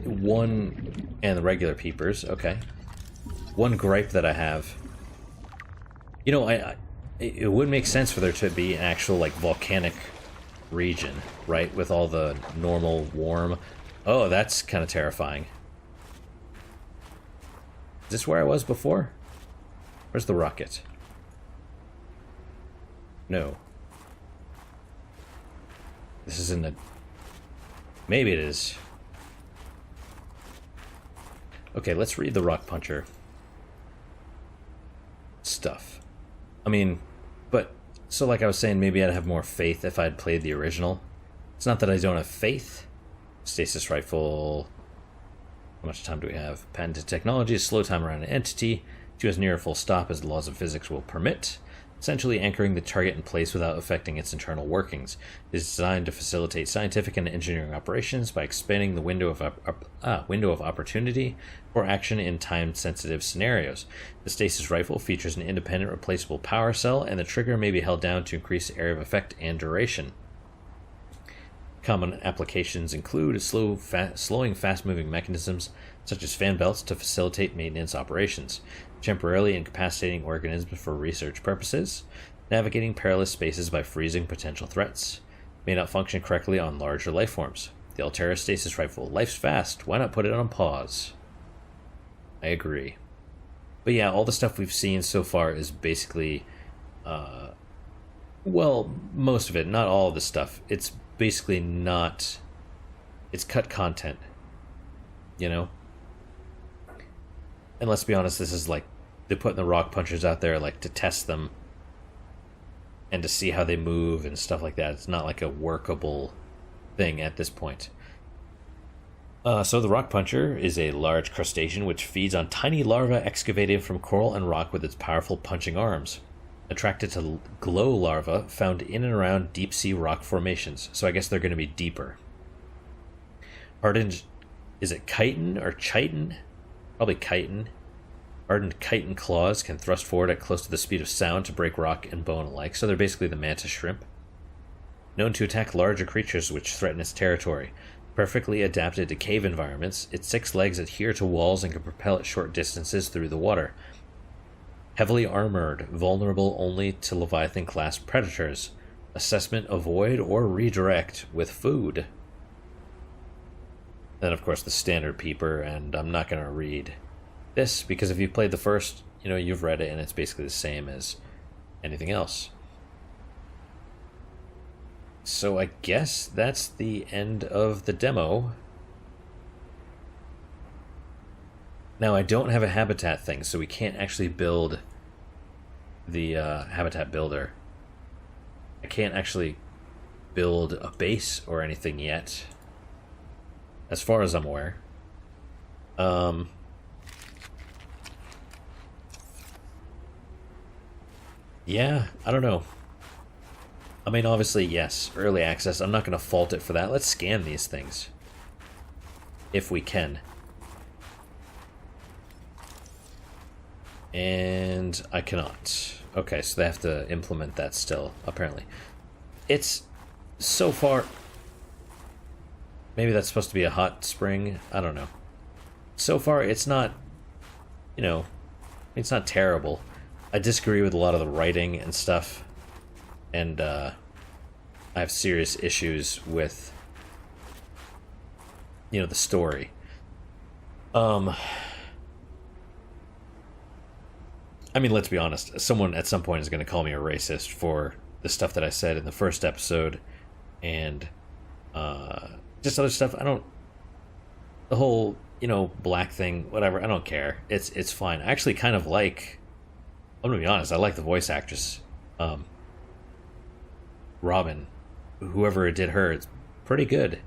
Speaker 1: one... and the regular peepers, okay. One gripe that I have... you know, it would make sense for there to be an actual, like, volcanic region, right? With all the normal, warm... oh, that's kind of terrifying. Is this where I was before? Where's the rocket? No. This is in the... maybe it is. Okay, let's read the rock puncher stuff. I mean, but... so like I was saying, maybe I'd have more faith if I'd played the original. It's not that I don't have faith. Stasis rifle... how much time do we have? Patented technology, slow time around an entity, to as near a full stop as the laws of physics will permit, essentially anchoring the target in place without affecting its internal workings. It is designed to facilitate scientific and engineering operations by expanding the window of opportunity for action in time-sensitive scenarios. The stasis rifle features an independent replaceable power cell, and the trigger may be held down to increase area of effect and duration. Common applications include slowing fast-moving mechanisms, such as fan belts, to facilitate maintenance operations, temporarily incapacitating organisms for research purposes, navigating perilous spaces by freezing potential threats, may not function correctly on larger life forms. The Altera stasis rifle, life's fast, why not put it on pause? I agree. But yeah, all the stuff we've seen so far is basically, well, most of it, not all of the stuff. It's basically not... it's cut content, you know? And let's be honest, this is like, they're putting the rock punchers out there like to test them and to see how they move and stuff like that. It's not like a workable thing at this point. So the rock puncher is a large crustacean which feeds on tiny larvae excavated from coral and rock with its powerful punching arms. Attracted to glow larvae found in and around deep-sea rock formations, so I guess they're going to be deeper. Hardened... is it chitin or chitin? Probably chitin. Hardened chitin claws can thrust forward at close to the speed of sound to break rock and bone alike, so they're basically the mantis shrimp. Known to attack larger creatures which threaten its territory. Perfectly adapted to cave environments, its 6 legs adhere to walls and can propel it short distances through the water. Heavily armored, vulnerable only to Leviathan-class predators. Assessment: avoid or redirect with food. Then, of course, the standard peeper, and I'm not going to read this, because if you've played the first, you know, you've read it, and it's basically the same as anything else. So I guess that's the end of the demo. Now, I don't have a habitat thing, so we can't actually build the habitat builder. I can't actually build a base or anything yet, as far as I'm aware. Yeah, I don't know. I mean, obviously, yes, early access. I'm not going to fault it for that. Let's scan these things. If we can. And I cannot. Okay, so they have to implement that still, apparently. It's so far... Maybe that's supposed to be a hot spring? I don't know. So far, it's not... You know, it's not terrible. I disagree with a lot of the writing and stuff. And, I have serious issues with... You know, the story. I mean, let's be honest. Someone at some point is going to call me a racist for the stuff that I said in the first episode. And, just other stuff. I don't... The whole, you know, black thing, whatever, I don't care. It's fine. I actually kind of like... I'm going to be honest, I like the voice actress. Robin. Whoever did her, it's pretty good.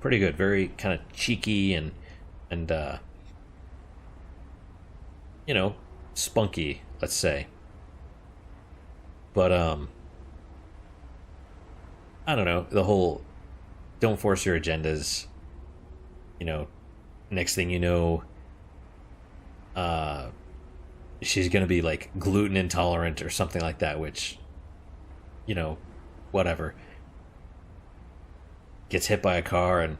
Speaker 1: Pretty good. Very kind of cheeky and you know, spunky, let's say. But, I don't know, the whole don't force your agendas, you know, next thing you know, she's gonna be, like, gluten intolerant or something like that, which, you know, whatever. Gets hit by a car and,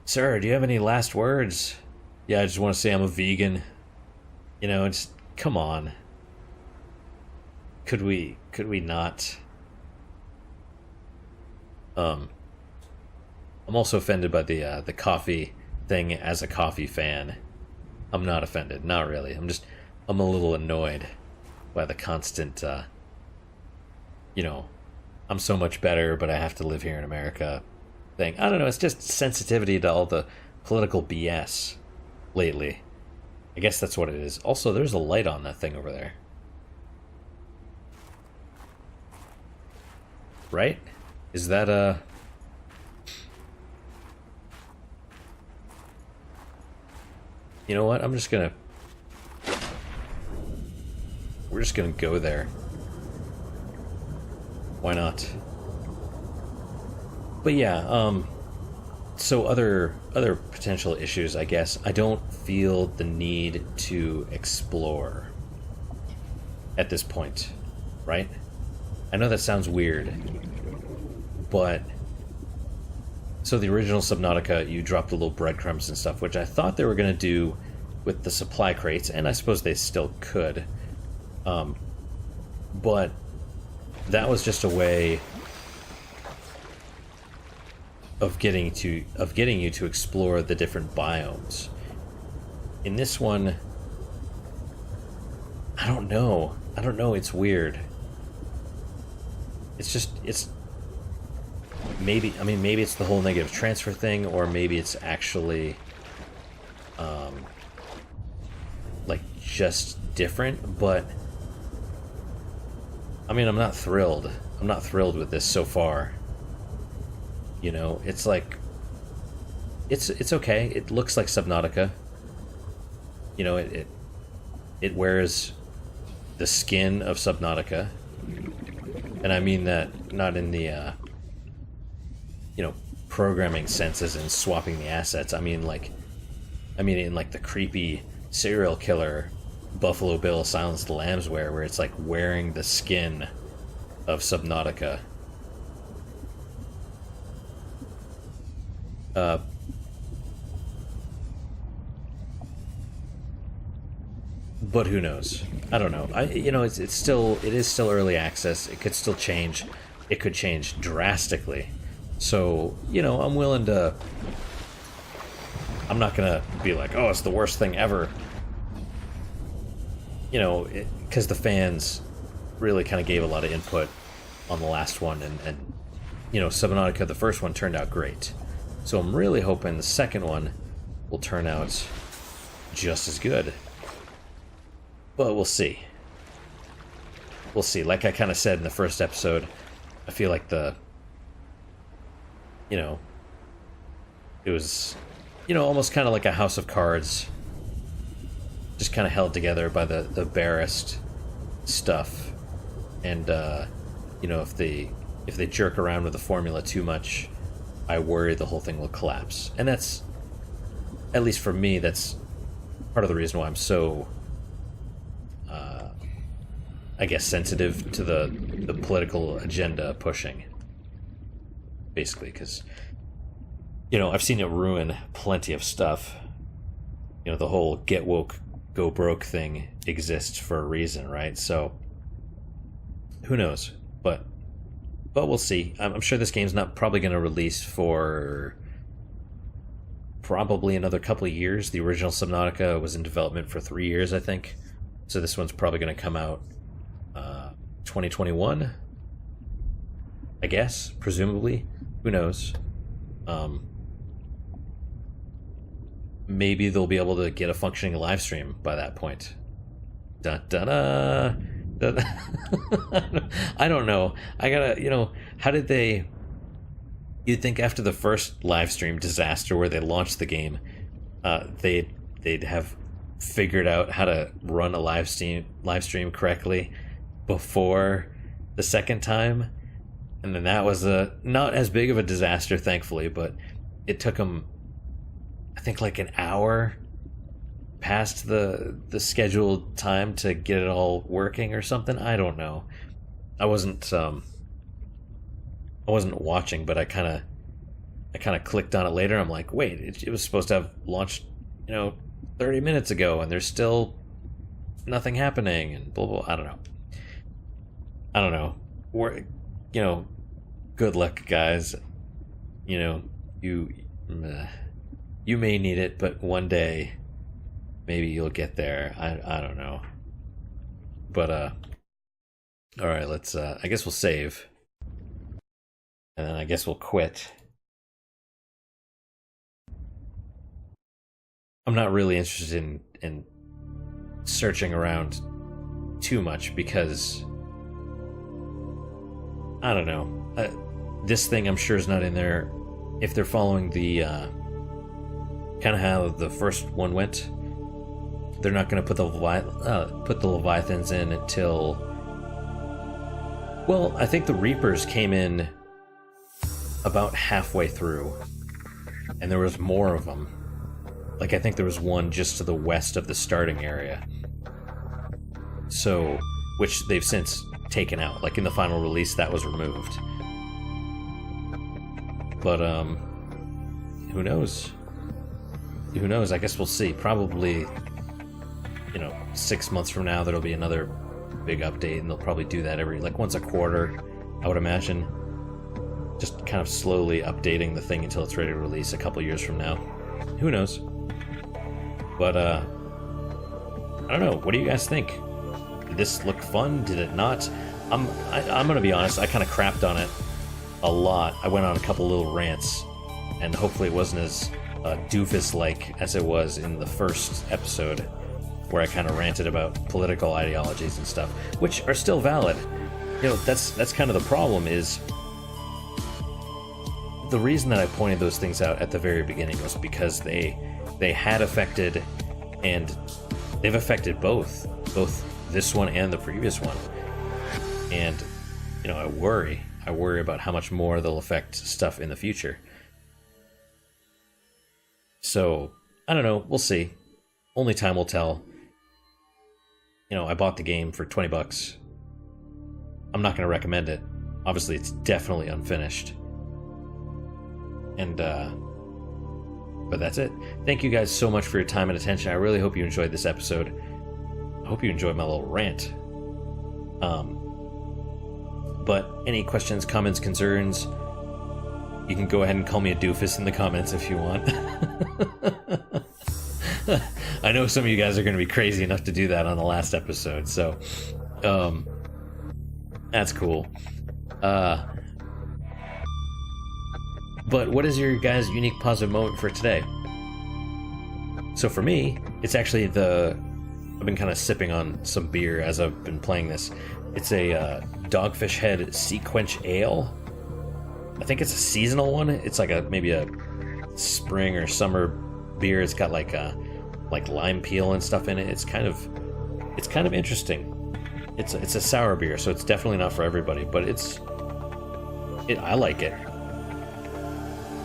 Speaker 1: sir, do you have any last words? Yeah, I just want to say I'm a vegan. You know, it's, come on. Could we not? I'm also offended by the coffee thing as a coffee fan. I'm not offended, not really. I'm a little annoyed by the constant, you know, I'm so much better, but I have to live here in America thing. I don't know, it's just sensitivity to all the political BS lately. I guess that's what it is. Also, there's a light on that thing over there. Right? Is that You know what? We're just gonna go there. Why not? But yeah, so other potential issues, I guess. I don't feel the need to explore at this point, right? I know that sounds weird, but so the original Subnautica, you dropped the little breadcrumbs and stuff, which I thought they were going to do with the supply crates, and I suppose they still could. But that was just a way of getting you to explore the different biomes. In this one, I don't know. It's weird. It's maybe it's the whole negative transfer thing, or maybe it's actually like just different, but I mean, I'm not thrilled with this so far. You know, it's like it's okay. It looks like Subnautica. You know, it wears the skin of Subnautica. And I mean that not in the you know, programming senses and swapping the assets. I mean in like the creepy serial killer Buffalo Bill Silence of the Lambs where it's like wearing the skin of Subnautica. But who knows? I don't know. You know, it is still early access. It could still change. It could change drastically. So, you know, I'm willing to... I'm not gonna be like, oh, it's the worst thing ever. You know, because the fans really kind of gave a lot of input on the last one, and you know, Subnautica, the first one, turned out great. So I'm really hoping the second one will turn out just as good. But we'll see. We'll see. Like I kind of said in the first episode, I feel like you know, it was, you know, almost kind of like a House of Cards, just kind of held together by the barest stuff. And, you know, if the if they jerk around with the formula too much, I worry the whole thing will collapse. And that's, at least for me, that's part of the reason why I'm so, I guess, sensitive to the political agenda pushing. Basically, because, I've seen it ruin plenty of stuff. The whole get woke, go broke thing exists for a reason, right? So, who knows? But we'll see. I'm sure this game's not probably going to release for probably another couple of years. The original Subnautica was in development for 3 years, I think. So this one's probably going to come out 2021, I guess, presumably. Who knows? Maybe they'll be able to get a functioning live stream by that point. Dun, dun, dun. I don't know. I gotta, how did they... You'd think after the first live stream disaster where they launched the game, they'd have figured out how to run a live stream correctly before the second time. And then that was not as big of a disaster, thankfully, but it took them, I think, like an hour past the scheduled time to get it all working or something. I don't know. I wasn't watching, but I kind of clicked on it later. I'm like, wait, it was supposed to have launched, 30 minutes ago, and there's still nothing happening, and blah blah. I don't know. We're, good luck, guys. You may need it, but one day maybe you'll get there. I don't know. But all right, let's I guess we'll save. And then I guess we'll quit. I'm not really interested in searching around too much because I don't know. This thing I'm sure is not in there. If they're following the kind of how the first one went, they're not going to put the Leviathans in until. Well, I think the Reapers came in about halfway through, and there was more of them. Like, I think there was one just to the west of the starting area. So, which they've since taken out. Like, in the final release, that was removed. But, who knows? Who knows? I guess we'll see. Probably, 6 months from now, there'll be another big update, and they'll probably do that once a quarter, I would imagine. Just kind of slowly updating the thing until it's ready to release a couple years from now. Who knows? But, I don't know. What do you guys think? Did this look fun? Did it not? I'm gonna be honest, I kind of crapped on it a lot. I went on a couple little rants, and hopefully it wasn't as doofus-like as it was in the first episode, where I kind of ranted about political ideologies and stuff, which are still valid. That's kind of the problem is... The reason that I pointed those things out at the very beginning was because they had affected, and they've affected both this one and the previous one. And, I worry about how much more they'll affect stuff in the future. So, I don't know, we'll see. Only time will tell. I bought the game for $20. I'm not going to recommend it. Obviously, it's definitely unfinished. And, but that's it. Thank you guys so much for your time and attention. I really hope you enjoyed this episode. I hope you enjoyed my little rant. But any questions, comments, concerns, you can go ahead and call me a doofus in the comments if you want. I know some of you guys are going to be crazy enough to do that on the last episode, so, that's cool. But what is your guys' unique positive moment for today? So for me, it's actually I've been kind of sipping on some beer as I've been playing this. It's a Dogfish Head Sea Quench Ale. I think it's a seasonal one. It's like maybe a spring or summer beer. It's got like lime peel and stuff in it. It's kind of interesting. It's a sour beer, so it's definitely not for everybody, but I like it.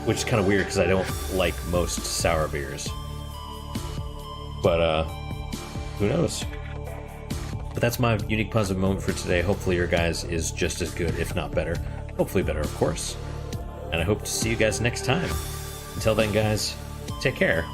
Speaker 1: Which is kind of weird because I don't like most sour beers. But, who knows? But that's my unique positive moment for today. Hopefully your guys is just as good, if not better. Hopefully better, of course. And I hope to see you guys next time. Until then, guys, take care.